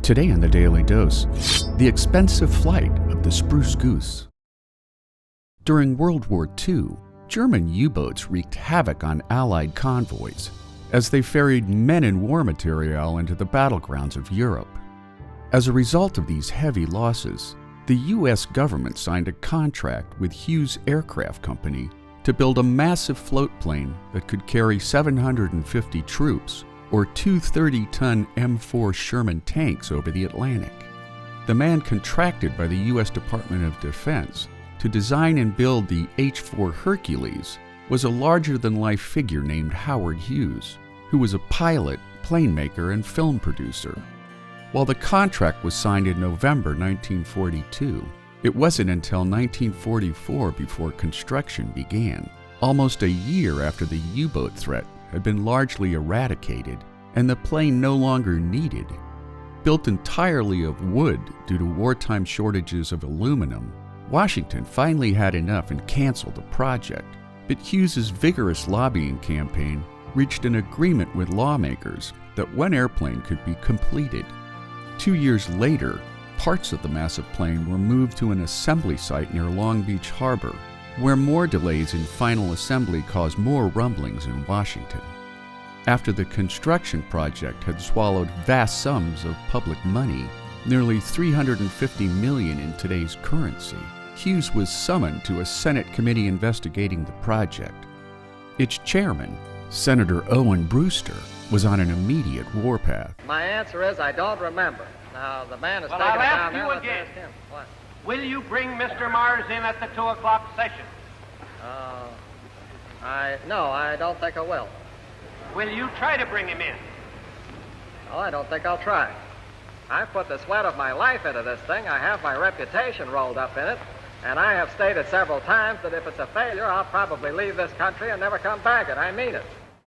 Today on the Daily Dose, the expensive flight of the Spruce Goose. During World War II, German U-boats wreaked havoc on Allied convoys as they ferried men and war materiel into the battlegrounds of Europe. As a result of these heavy losses, the U.S. government signed a contract with Hughs Aircraft Company to build a massive float plane that could carry 750 troops or two 30-ton M4 Sherman tanks over the Atlantic. The man contracted by the U.S. Department of Defense to design and build the H-4 Hercules was a larger-than-life figure named Howard Hughs, who was a pilot, plane maker, and film producer. While the contract was signed in November 1942, it wasn't until 1944 before construction began, almost a year after the U-boat threat had been largely eradicated and the plane no longer needed. Built entirely of wood due to wartime shortages of aluminum, Washington finally had enough and canceled the project. But Hughes's vigorous lobbying campaign reached an agreement with lawmakers that one airplane could be completed. 2 years later, parts of the massive plane were moved to an assembly site near Long Beach Harbor, where more delays in final assembly caused more rumblings in Washington. After the construction project had swallowed vast sums of public money, nearly $350 million in today's currency, Hughs was summoned to a Senate committee investigating the project. Its chairman, Senator Owen Brewster, was on an immediate warpath. My answer is I don't remember. Now, the man is Well, taking I'll it ask down you there. again. Let's ask him. What? Will you bring Mr. Mars in at the 2 o'clock session? No, I don't think I will. Will you try to bring him in? No, I don't think I'll try. I've put the sweat of my life into this thing. I have my reputation rolled up in it. And I have stated several times that if it's a failure, I'll probably leave this country and never come back, and I mean it.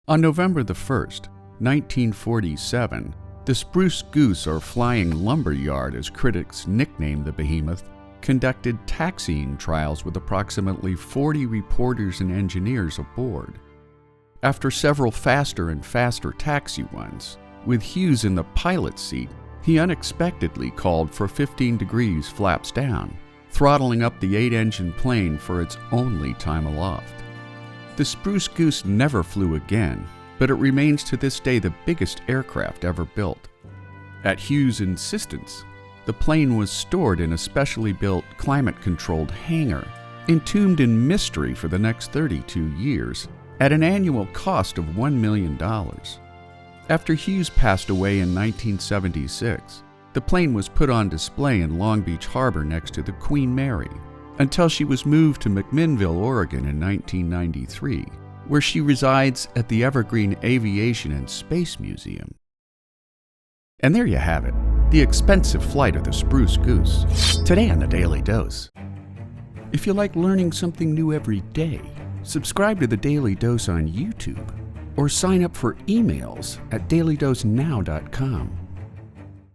On November the 1st, 1947, the Spruce Goose, or Flying Lumber Yard as critics nicknamed the behemoth, conducted taxiing trials with approximately 40 reporters and engineers aboard. After several faster and faster taxi runs, with Hughs in the pilot's seat, he unexpectedly called for 15 degrees flaps down, throttling up the 8-engine plane for its only time aloft. The Spruce Goose never flew again, but it remains to this day the biggest aircraft ever built. At Hughs' insistence, the plane was stored in a specially built, climate-controlled hangar, entombed in mystery for the next 32 years, at an annual cost of $1 million. After Hughs passed away in 1976, the plane was put on display in Long Beach Harbor next to the Queen Mary, until she was moved to McMinnville, Oregon in 1993, where she resides at the Evergreen Aviation and Space Museum. And there you have it, the expensive flight of the Spruce Goose, today on the Daily Dose. If you like learning something new every day, subscribe to the Daily Dose on YouTube, or sign up for emails at dailydosenow.com.